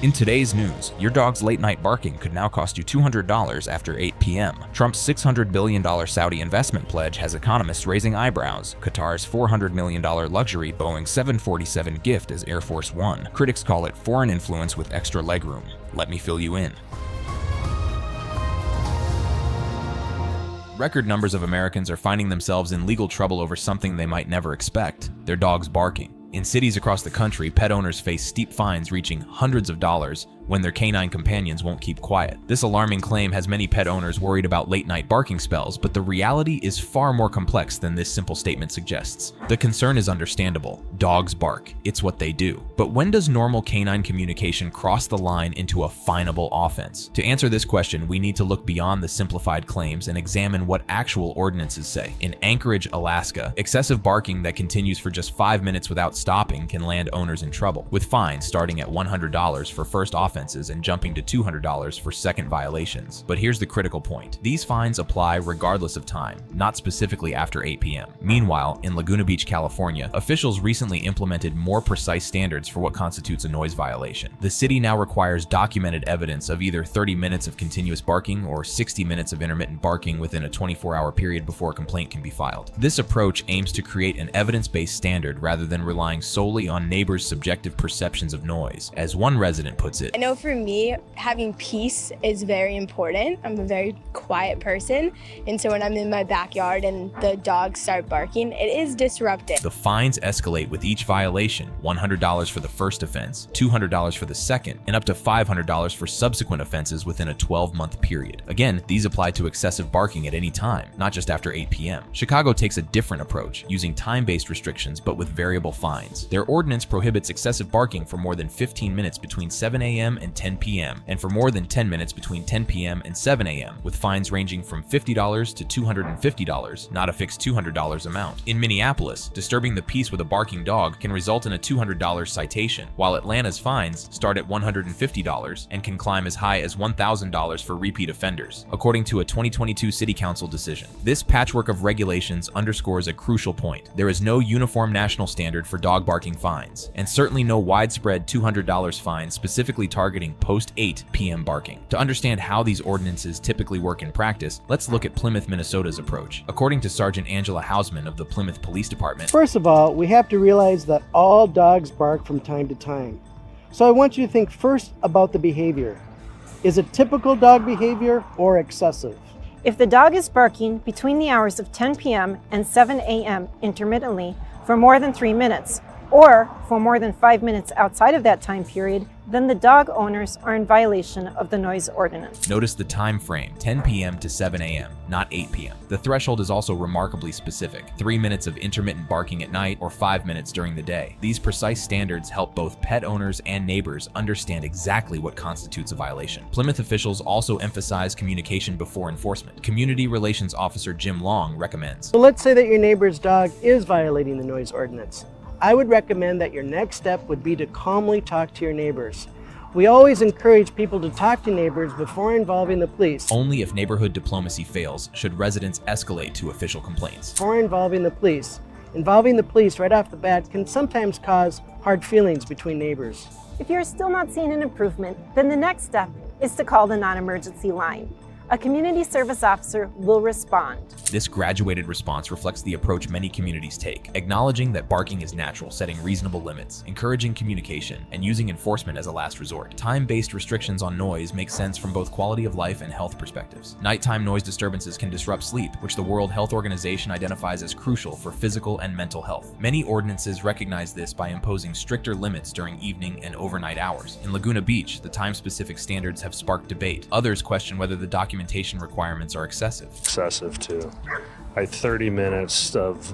In today's news, your dog's late-night barking could now cost you $200 after 8 p.m. Trump's $600 billion Saudi investment pledge has economists raising eyebrows. Qatar's $400 million luxury Boeing 747 gift is Air Force One. Critics call it foreign influence with extra legroom. Let me fill you in. Record numbers of Americans are finding themselves in legal trouble over something they might never expect: their dogs barking. In cities across the country, pet owners face steep fines reaching hundreds of dollars when their canine companions won't keep quiet. This alarming claim has many pet owners worried about late-night barking spells, but the reality is far more complex than this simple statement suggests. The concern is understandable. Dogs bark. It's what they do. But when does normal canine communication cross the line into a finable offense? To answer this question, we need to look beyond the simplified claims and examine what actual ordinances say. In Anchorage, Alaska, excessive barking that continues for just 5 minutes without stopping can land owners in trouble, with fines starting at $100 for first offenses and jumping to $200 for second violations. But here's the critical point. These fines apply regardless of time, not specifically after 8 p.m. Meanwhile, in Laguna Beach, California, officials recently implemented more precise standards for what constitutes a noise violation. The city now requires documented evidence of either 30 minutes of continuous barking or 60 minutes of intermittent barking within a 24-hour period before a complaint can be filed. This approach aims to create an evidence-based standard rather than relying solely on neighbors' subjective perceptions of noise. As one resident puts it, I know for me, having peace is very important. I'm a very quiet person, and so when I'm in my backyard and the dogs start barking, it is disruptive. The fines escalate with each violation: $100 for the first offense, $200 for the second, and up to $500 for subsequent offenses within a 12-month period. Again, these apply to excessive barking at any time, not just after 8 p.m. Chicago takes a different approach, using time-based restrictions but with variable fines. Their ordinance prohibits excessive barking for more than 15 minutes between 7 a.m. and 10 p.m., and for more than 10 minutes between 10 p.m. and 7 a.m., with fines ranging from $50 to $250, not a fixed $200 amount. In Minneapolis, disturbing the peace with a barking dog can result in a $200 citation, while Atlanta's fines start at $150 and can climb as high as $1,000 for repeat offenders, according to a 2022 City Council decision. This patchwork of regulations underscores a crucial point. There is no uniform national standard for dog barking fines, and certainly no widespread $200 fine specifically targeting post-8 p.m. barking. To understand how these ordinances typically work in practice, let's look at Plymouth, Minnesota's approach. According to Sergeant Angela Hausman of the Plymouth Police Department, first of all, we have to realize that all dogs bark from time to time. So I want you to think first about the behavior. Is it typical dog behavior or excessive? If the dog is barking between the hours of 10 p.m. and 7 a.m. intermittently for more than 3 minutes, or for more than 5 minutes outside of that time period, then the dog owners are in violation of the noise ordinance. Notice the time frame, 10 p.m. to 7 a.m., not 8 p.m. The threshold is also remarkably specific: 3 minutes of intermittent barking at night or 5 minutes during the day. These precise standards help both pet owners and neighbors understand exactly what constitutes a violation. Plymouth officials also emphasize communication before enforcement. Community Relations Officer Jim Long recommends, So let's say that your neighbor's dog is violating the noise ordinance. I would recommend that your next step would be to calmly talk to your neighbors. We always encourage people to talk to neighbors before involving the police. only if neighborhood diplomacy fails should residents escalate to official complaints. Before involving the police. Involving the police right off the bat can sometimes cause hard feelings between neighbors. If you're still not seeing an improvement, then the next step is to call the non-emergency line. A community service officer will respond. This graduated response reflects the approach many communities take, acknowledging that barking is natural, setting reasonable limits, encouraging communication, and using enforcement as a last resort. Time-based restrictions on noise make sense from both quality of life and health perspectives. Nighttime noise disturbances can disrupt sleep, which the World Health Organization identifies as crucial for physical and mental health. Many ordinances recognize this by imposing stricter limits during evening and overnight hours. In Laguna Beach, the time-specific standards have sparked debate. Others question whether the documentation requirements are excessive. Excessive too. 30 minutes of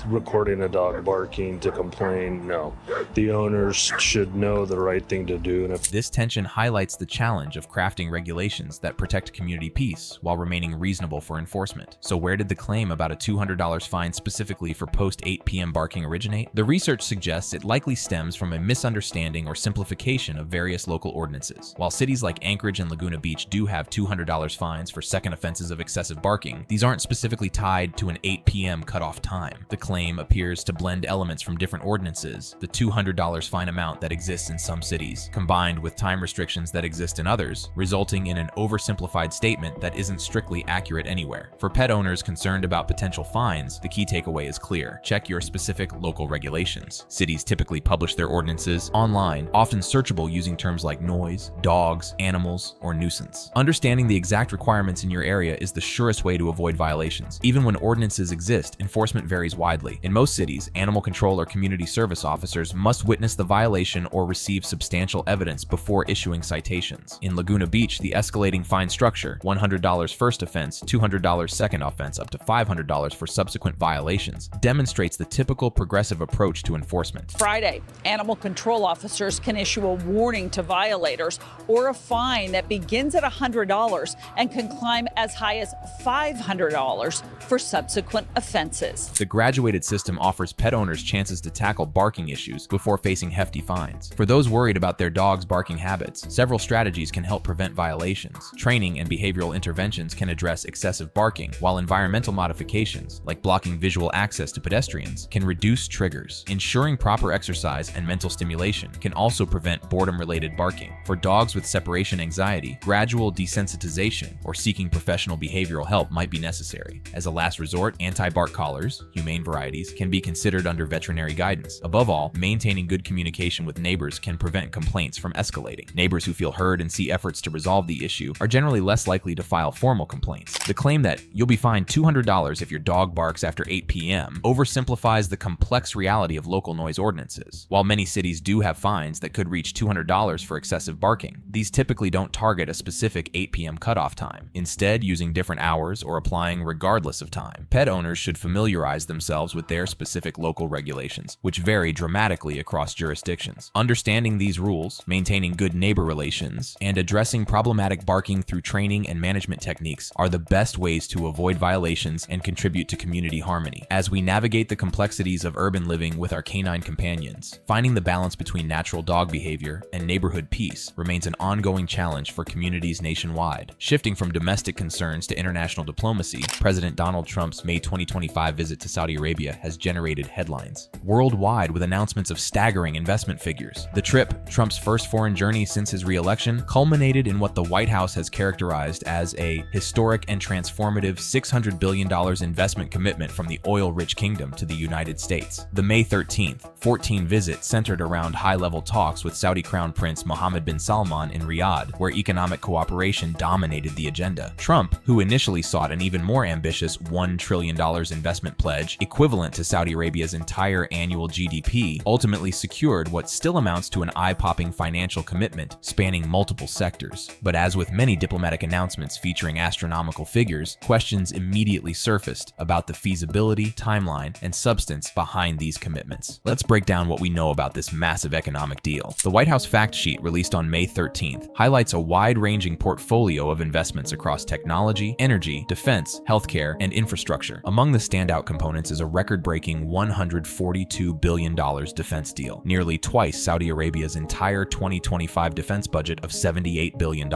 recording a dog barking to complain, no. The owners should know the right thing to do. And if This tension highlights the challenge of crafting regulations that protect community peace while remaining reasonable for enforcement. So where did the claim about a $200 fine specifically for post-8 p.m. barking originate? The research suggests it likely stems from a misunderstanding or simplification of various local ordinances. While cities like Anchorage and Laguna Beach do have $200 fines for second offenses of excessive barking, these aren't specifically tied tied to an 8 p.m. cutoff time. The claim appears to blend elements from different ordinances, the $200 fine amount that exists in some cities, combined with time restrictions that exist in others, resulting in an oversimplified statement that isn't strictly accurate anywhere. For pet owners concerned about potential fines, the key takeaway is clear. Check your specific local regulations. Cities typically publish their ordinances online, often searchable using terms like noise, dogs, animals, or nuisance. Understanding the exact requirements in your area is the surest way to avoid violations. Even when ordinances exist, enforcement varies widely. In most cities, animal control or community service officers must witness the violation or receive substantial evidence before issuing citations. In Laguna Beach, the escalating fine structure, $100 first offense, $200 second offense, up to $500 for subsequent violations, demonstrates the typical progressive approach to enforcement. Friday, animal control officers can issue a warning to violators or a fine that begins at $100 and can climb as high as $500 for subsequent offenses. The graduated system offers pet owners chances to tackle barking issues before facing hefty fines. For those worried about their dog's barking habits, several strategies can help prevent violations. Training and behavioral interventions can address excessive barking, while environmental modifications, like blocking visual access to pedestrians, can reduce triggers. Ensuring proper exercise and mental stimulation can also prevent boredom-related barking. For dogs with separation anxiety, gradual desensitization or seeking professional behavioral help might be necessary. As a last resort, anti-bark collars, humane varieties, can be considered under veterinary guidance. Above all, maintaining good communication with neighbors can prevent complaints from escalating. Neighbors who feel heard and see efforts to resolve the issue are generally less likely to file formal complaints. The claim that you'll be fined $200 if your dog barks after 8 p.m. oversimplifies the complex reality of local noise ordinances. While many cities do have fines that could reach $200 for excessive barking, these typically don't target a specific 8 p.m. cutoff time, instead using different hours or applying regardless of time. Pet owners should familiarize themselves with their specific local regulations, which vary dramatically across jurisdictions. Understanding these rules, maintaining good neighbor relations, and addressing problematic barking through training and management techniques are the best ways to avoid violations and contribute to community harmony. As we navigate the complexities of urban living with our canine companions, finding the balance between natural dog behavior and neighborhood peace remains an ongoing challenge for communities nationwide. Shifting from domestic concerns to international diplomacy, President Donald Trump's May 2025 visit to Saudi Arabia has generated headlines worldwide with announcements of staggering investment figures. The trip, Trump's first foreign journey since his re-election, culminated in what the White House has characterized as a historic and transformative $600 billion investment commitment from the oil-rich kingdom to the United States. The May 13th, 14 visit centered around high-level talks with Saudi Crown Prince Mohammed bin Salman in Riyadh, where economic cooperation dominated the agenda. Trump, who initially sought an even more ambitious $1 trillion investment pledge, equivalent to Saudi Arabia's entire annual GDP, ultimately secured what still amounts to an eye-popping financial commitment spanning multiple sectors. But as with many diplomatic announcements featuring astronomical figures, questions immediately surfaced about the feasibility, timeline, and substance behind these commitments. Let's break down what we know about this massive economic deal. The White House fact sheet released on May 13th highlights a wide-ranging portfolio of investments across technology, energy, defense, healthcare, and infrastructure. Among the standout components is a record-breaking $142 billion defense deal, nearly twice Saudi Arabia's entire 2025 defense budget of $78 billion,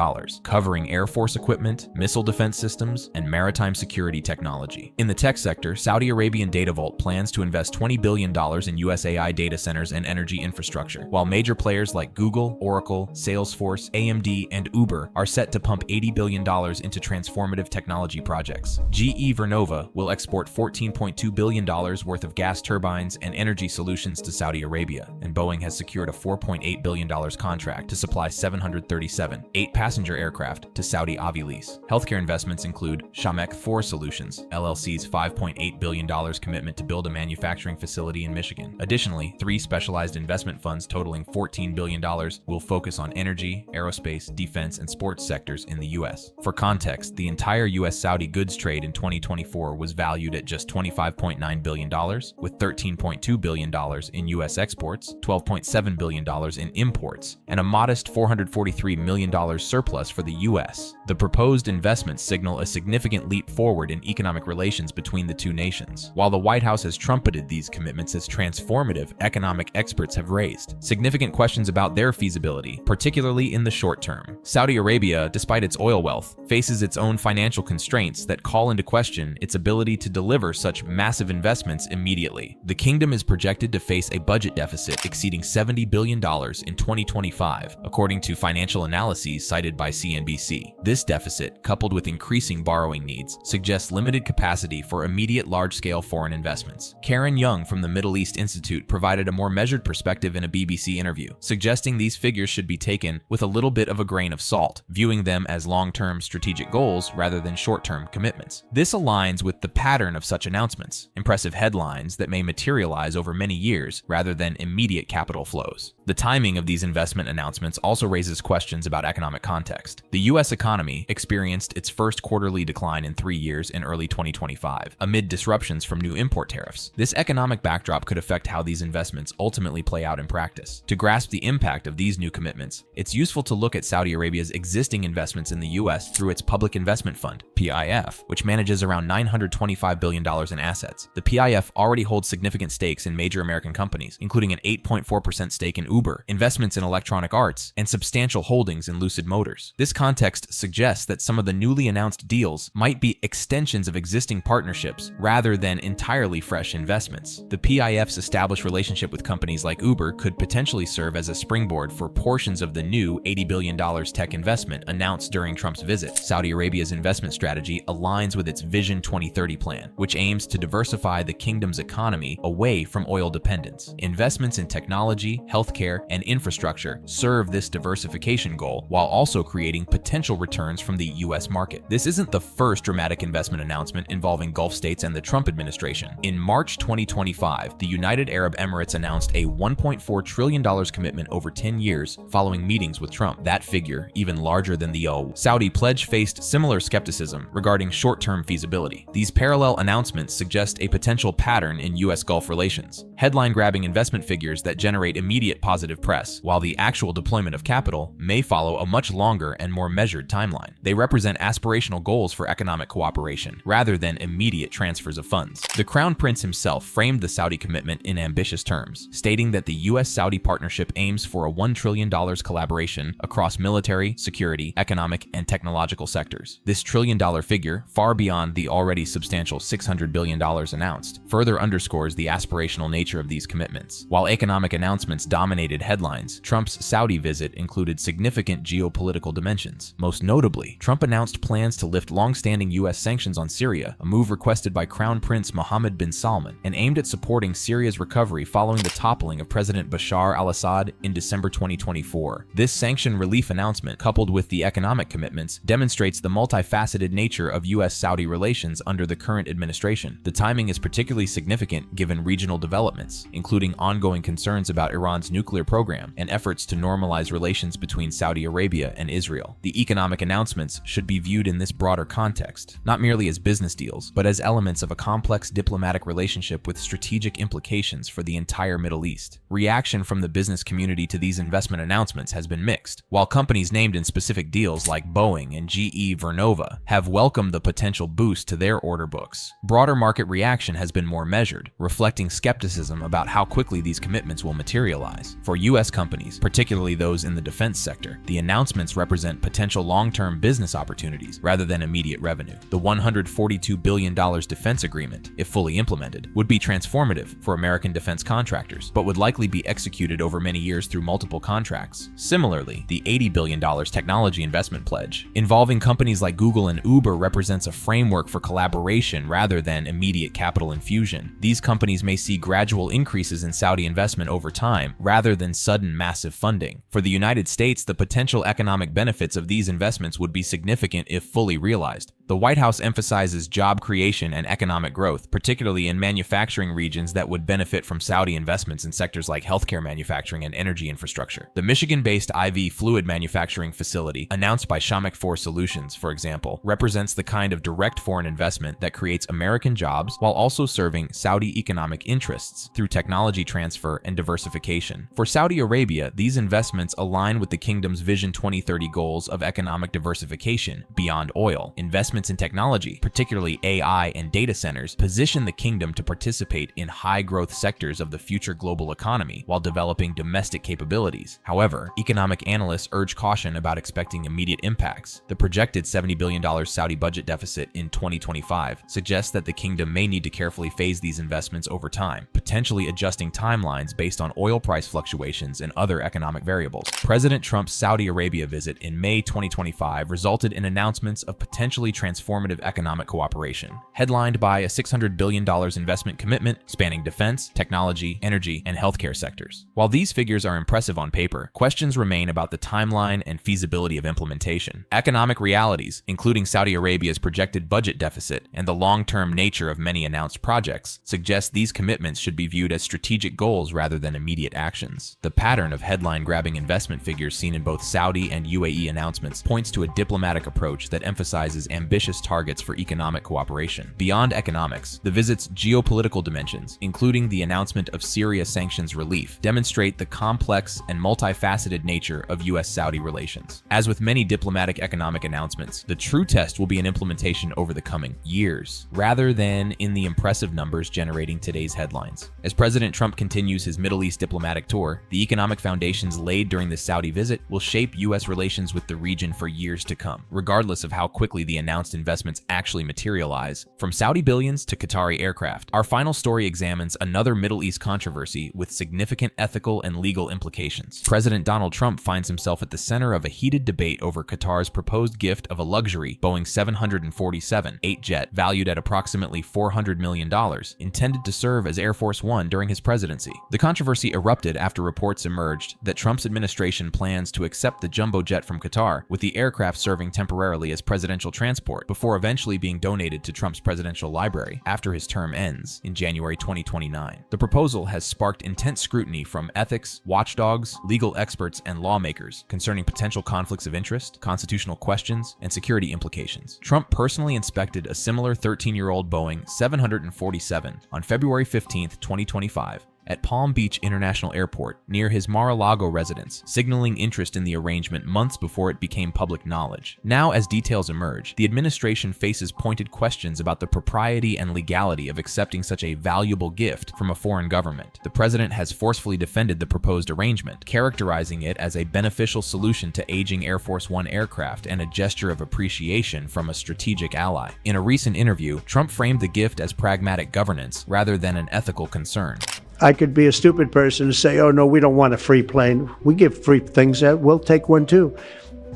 covering Air Force equipment, missile defense systems, and maritime security technology. In the tech sector, Saudi Arabian DataVault plans to invest $20 billion in USAI data centers and energy infrastructure, while major players like Google, Oracle, Salesforce, AMD, and Uber are set to pump $80 billion into transformative technology projects. GE Vernova will export $14.2 billion worth of gas turbines and energy solutions to Saudi Arabia, and Boeing has secured a $4.8 billion contract to supply 737 8-passenger aircraft to Saudi Avilease. Healthcare investments include Shamek 4 Solutions, LLC's $5.8 billion commitment to build a manufacturing facility in Michigan. Additionally, 3 specialized investment funds totaling $14 billion will focus on energy, aerospace, defense, and sports sectors in the U.S. For context, the entire U.S.-Saudi goods trade in 2024 was valued at just $25.9 billion, with $13.2 billion in U.S. exports, $12.7 billion in imports, and a modest $443 million surplus for the U.S. The proposed investments signal a significant leap forward in economic relations between the two nations. While the White House has trumpeted these commitments as transformative, economic experts have raised significant questions about their feasibility, particularly in the short term. Saudi Arabia, despite its oil wealth, faces its own financial constraints that call into question question its ability to deliver such massive investments immediately. The kingdom is projected to face a budget deficit exceeding $70 billion in 2025, according to financial analyses cited by CNBC. This deficit, coupled with increasing borrowing needs, suggests limited capacity for immediate large-scale foreign investments. Karen Young from the Middle East Institute provided a more measured perspective in a BBC interview, suggesting these figures should be taken with a little bit of a grain of salt, viewing them as long-term strategic goals rather than short-term commitments. This aligns with the pattern of such announcements, impressive headlines that may materialize over many years rather than immediate capital flows. The timing of these investment announcements also raises questions about economic context. The U.S. economy experienced its first quarterly decline in 3 years in early 2025, amid disruptions from new import tariffs. This economic backdrop could affect how these investments ultimately play out in practice. To grasp the impact of these new commitments, it's useful to look at Saudi Arabia's existing investments in the U.S. through its Public Investment Fund, PIF, which manages around $925 billion in assets. The PIF already holds significant stakes in major American companies, including an 8.4% stake in Uber, investments in Electronic Arts, and substantial holdings in Lucid Motors. This context suggests that some of the newly announced deals might be extensions of existing partnerships rather than entirely fresh investments. The PIF's established relationship with companies like Uber could potentially serve as a springboard for portions of the new $80 billion tech investment announced during Trump's visit. Saudi Arabia's investment strategy aligns with its Vision 2030 plan, which aims to diversify the kingdom's economy away from oil dependence. Investments in technology, healthcare, and infrastructure serve this diversification goal while also creating potential returns from the U.S. market. This isn't the first dramatic investment announcement involving Gulf states and the Trump administration. In March 2025, the United Arab Emirates announced a $1.4 trillion commitment over 10 years following meetings with Trump. That figure, even larger than the Saudi pledge, faced similar skepticism regarding short-term feasibility. These parallel announcements suggest a potential pattern in U.S. Gulf relations. Headline-grabbing investment figures that generate immediate positive press, while the actual deployment of capital may follow a much longer and more measured timeline. They represent aspirational goals for economic cooperation, rather than immediate transfers of funds. The Crown Prince himself framed the Saudi commitment in ambitious terms, stating that the U.S.-Saudi partnership aims for a $1 trillion collaboration across military, security, economic, and technological sectors. This trillion-dollar figure, far beyond the already substantial $600 billion announced, further underscores the aspirational nature of these commitments. While economic announcements dominated headlines, Trump's Saudi visit included significant geopolitical dimensions. Most notably, Trump announced plans to lift long-standing U.S. sanctions on Syria, a move requested by Crown Prince Mohammed bin Salman, and aimed at supporting Syria's recovery following the toppling of President Bashar al-Assad in December 2024. This sanction relief announcement, coupled with the economic commitments, demonstrates the multifaceted nature of U.S.-Saudi relations under the current administration. The timing is particularly significant given regional developments, including ongoing concerns about Iran's nuclear program and efforts to normalize relations between Saudi Arabia and Israel. The economic announcements should be viewed in this broader context, not merely as business deals, but as elements of a complex diplomatic relationship with strategic implications for the entire Middle East. Reaction from the business community to these investment announcements has been mixed. While companies named in specific deals like Boeing and GE Vernova have welcomed the potential boost to their order books, broader market reaction has been more measured, reflecting skepticism about how quickly these commitments will materialize. For U.S. companies, particularly those in the defense sector, the announcements represent potential long-term business opportunities rather than immediate revenue. The $142 billion defense agreement, if fully implemented, would be transformative for American defense contractors, but would likely be executed over many years through multiple contracts. Similarly, the $80 billion technology investment pledge, involving companies like Google and Uber, represents a framework for collaboration rather than immediate capital infusion. These companies may see gradual increases in Saudi investment over time, rather than sudden massive funding. For the United States, the potential economic benefits of these investments would be significant if fully realized. The White House emphasizes job creation and economic growth, particularly in manufacturing regions that would benefit from Saudi investments in sectors like healthcare manufacturing and energy infrastructure. The Michigan-based IV fluid manufacturing facility, announced by Shamek 4 Solutions, for example, represents the kind of direct foreign investment that creates American jobs while also serving Saudi economic interests through technology transfer and diversification. For Saudi Arabia, these investments align with the kingdom's Vision 2030 goals of economic diversification beyond oil. Investment investments in technology, particularly AI and data centers, position the kingdom to participate in high-growth sectors of the future global economy while developing domestic capabilities. However, economic analysts urge caution about expecting immediate impacts. The projected $70 billion Saudi budget deficit in 2025 suggests that the kingdom may need to carefully phase these investments over time, potentially adjusting timelines based on oil price fluctuations and other economic variables. President Trump's Saudi Arabia visit in May 2025 resulted in announcements of potentially transformative economic cooperation, headlined by a $600 billion investment commitment spanning defense, technology, energy, and healthcare sectors. While these figures are impressive on paper, questions remain about the timeline and feasibility of implementation. Economic realities, including Saudi Arabia's projected budget deficit and the long-term nature of many announced projects, suggest these commitments should be viewed as strategic goals rather than immediate actions. The pattern of headline-grabbing investment figures seen in both Saudi and UAE announcements points to a diplomatic approach that emphasizes ambitious targets for economic cooperation. Beyond economics, the visit's geopolitical dimensions, including the announcement of Syria sanctions relief, demonstrate the complex and multifaceted nature of U.S.-Saudi relations. As with many diplomatic economic announcements, the true test will be an implementation over the coming years, rather than in the impressive numbers generating today's headlines. As President Trump continues his Middle East diplomatic tour, the economic foundations laid during the Saudi visit will shape U.S. relations with the region for years to come, regardless of how quickly the announced investments actually materialize. From Saudi billions to Qatari aircraft, our final story examines another Middle East controversy with significant ethical and legal implications. President Donald Trump finds himself at the center of a heated debate over Qatar's proposed gift of a luxury Boeing 747 jet valued at approximately $400 million, intended to serve as Air Force One during his presidency. The controversy erupted after reports emerged that Trump's administration plans to accept the jumbo jet from Qatar, with the aircraft serving temporarily as presidential transport before eventually being donated to Trump's presidential library after his term ends in January 2029. The proposal has sparked intense scrutiny from ethics, watchdogs, legal experts, and lawmakers concerning potential conflicts of interest, constitutional questions, and security implications. Trump personally inspected a similar 13-year-old Boeing 747 on February 15, 2025, at Palm Beach International Airport near his Mar-a-Lago residence, signaling interest in the arrangement months before it became public knowledge. Now, as details emerge, the administration faces pointed questions about the propriety and legality of accepting such a valuable gift from a foreign government. The president has forcefully defended the proposed arrangement, characterizing it as a beneficial solution to aging Air Force One aircraft and a gesture of appreciation from a strategic ally. In a recent interview, Trump framed the gift as pragmatic governance rather than an ethical concern. I could be a stupid person to say, oh, no, we don't want a free plane. We give free things out. We'll take one, too.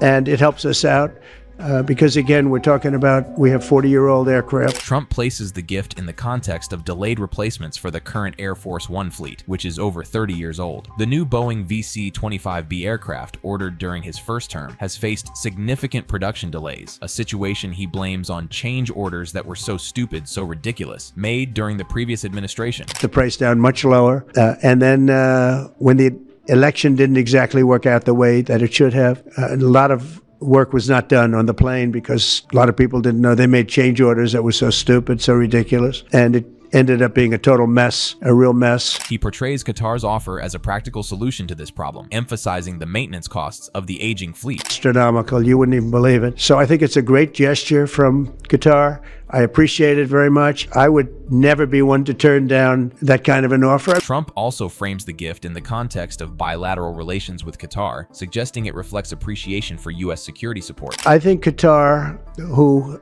And it helps us out. Because again, we're talking about, we have 40-year-old aircraft. Trump places the gift in the context of delayed replacements for the current Air Force One fleet, which is over 30 years old. The new Boeing VC-25B aircraft, ordered during his first term, has faced significant production delays, a situation he blames on change orders that were so stupid, so ridiculous, made during the previous administration. The price down much lower. And then when the election didn't exactly work out the way that it should have, a lot of work was not done on the plane because a lot of people didn't know. They made change orders that were so stupid, so ridiculous, and it ended up being a total mess, a real mess. He portrays Qatar's offer as a practical solution to this problem, emphasizing the maintenance costs of the aging fleet. Astronomical, you wouldn't even believe it. So I think it's a great gesture from Qatar. I appreciate it very much. I would never be one to turn down that kind of an offer. Trump also frames the gift in the context of bilateral relations with Qatar, suggesting it reflects appreciation for U.S. security support. I think Qatar, who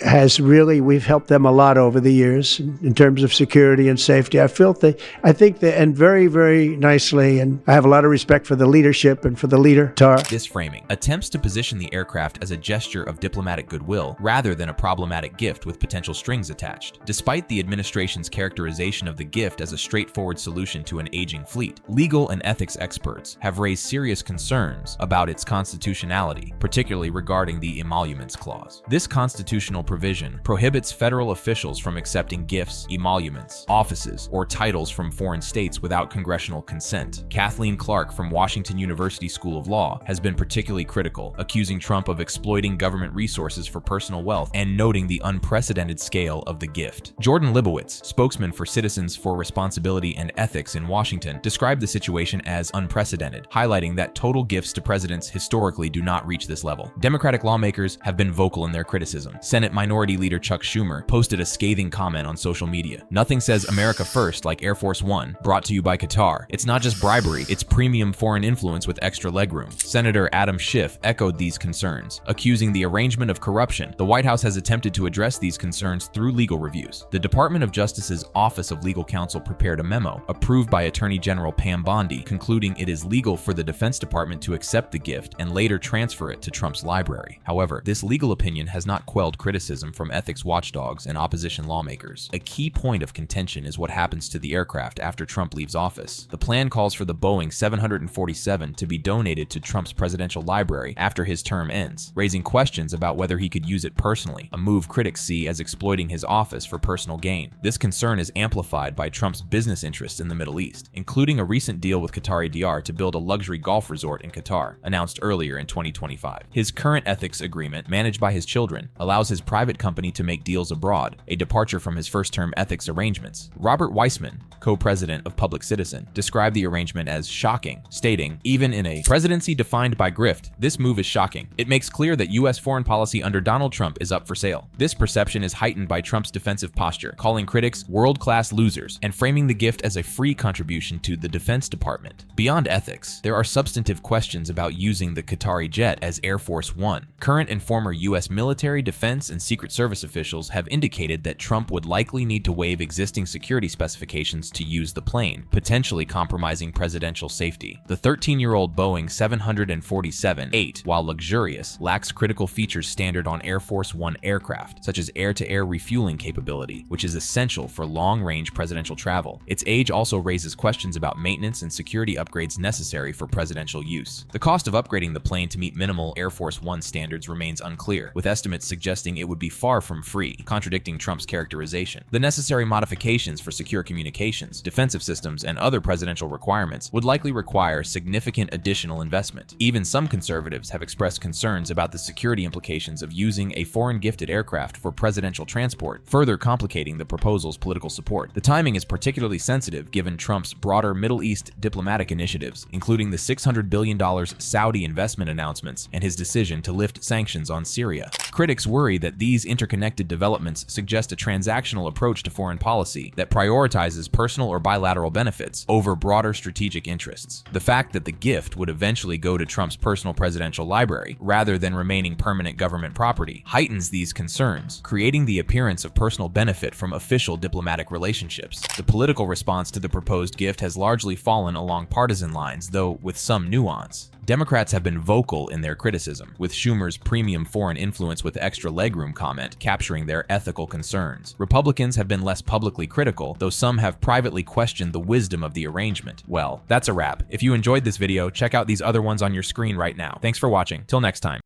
has really, we've helped them a lot over the years in terms of security and safety. I think they, and very, very nicely, and I have a lot of respect for the leadership and for the leader, Qatar. This framing attempts to position the aircraft as a gesture of diplomatic goodwill rather than a problematic gift with potential strings attached. Despite the administration's characterization of the gift as a straightforward solution to an aging fleet, legal and ethics experts have raised serious concerns about its constitutionality, particularly regarding the emoluments clause. This constitutional provision prohibits federal officials from accepting gifts, emoluments, offices, or titles from foreign states without congressional consent. Kathleen Clark from Washington University School of Law has been particularly critical, accusing Trump of exploiting government resources for personal wealth and noting the unprecedented unprecedented scale of the gift. Jordan Libowitz, spokesman for Citizens for Responsibility and Ethics in Washington, described the situation as unprecedented, highlighting that total gifts to presidents historically do not reach this level. Democratic lawmakers have been vocal in their criticism. Senate Minority Leader Chuck Schumer posted a scathing comment on social media. "Nothing says America first like Air Force One, brought to you by Qatar. It's not just bribery, it's premium foreign influence with extra legroom." Senator Adam Schiff echoed these concerns, accusing the arrangement of corruption. The White House has attempted to address these concerns through legal reviews. The Department of Justice's Office of Legal Counsel prepared a memo, approved by Attorney General Pam Bondi, concluding it is legal for the Defense Department to accept the gift and later transfer it to Trump's library. However, this legal opinion has not quelled criticism from ethics watchdogs and opposition lawmakers. A key point of contention is what happens to the aircraft after Trump leaves office. The plan calls for the Boeing 747 to be donated to Trump's presidential library after his term ends, raising questions about whether he could use it personally, a move critics see as exploiting his office for personal gain. This concern is amplified by Trump's business interests in the Middle East, including a recent deal with Qatari Diyar to build a luxury golf resort in Qatar, announced earlier in 2025. His current ethics agreement, managed by his children, allows his private company to make deals abroad, a departure from his first-term ethics arrangements. Robert Weissman, co-president of Public Citizen, described the arrangement as shocking, stating, "Even in a presidency defined by grift, this move is shocking. It makes clear that U.S. foreign policy under Donald Trump is up for sale. This perception is heightened by Trump's defensive posture, calling critics world-class losers and framing the gift as a free contribution to the Defense Department." Beyond ethics, there are substantive questions about using the Qatari jet as Air Force One. Current and former U.S. military, defense, and Secret Service officials have indicated that Trump would likely need to waive existing security specifications to use the plane, potentially compromising presidential safety. The 13-year-old Boeing 747-8, while luxurious, lacks critical features standard on Air Force One aircraft, such as air-to-air refueling capability, which is essential for long-range presidential travel. Its age also raises questions about maintenance and security upgrades necessary for presidential use. The cost of upgrading the plane to meet minimal Air Force One standards remains unclear, with estimates suggesting it would be far from free, contradicting Trump's characterization. The necessary modifications for secure communications, defensive systems, and other presidential requirements would likely require significant additional investment. Even some conservatives have expressed concerns about the security implications of using a foreign-gifted aircraft for presidential transport, further complicating the proposal's political support. The timing is particularly sensitive given Trump's broader Middle East diplomatic initiatives, including the $600 billion Saudi investment announcements and his decision to lift sanctions on Syria. Critics worry that these interconnected developments suggest a transactional approach to foreign policy that prioritizes personal or bilateral benefits over broader strategic interests. The fact that the gift would eventually go to Trump's personal presidential library, rather than remaining permanent government property, heightens these concerns, creating the appearance of personal benefit from official diplomatic relationships. The political response to the proposed gift has largely fallen along partisan lines, though with some nuance. Democrats have been vocal in their criticism, with Schumer's premium foreign influence with extra legroom comment capturing their ethical concerns. Republicans have been less publicly critical, though some have privately questioned the wisdom of the arrangement. Well, that's a wrap. If you enjoyed this video, check out these other ones on your screen right now. Thanks for watching. Till next time.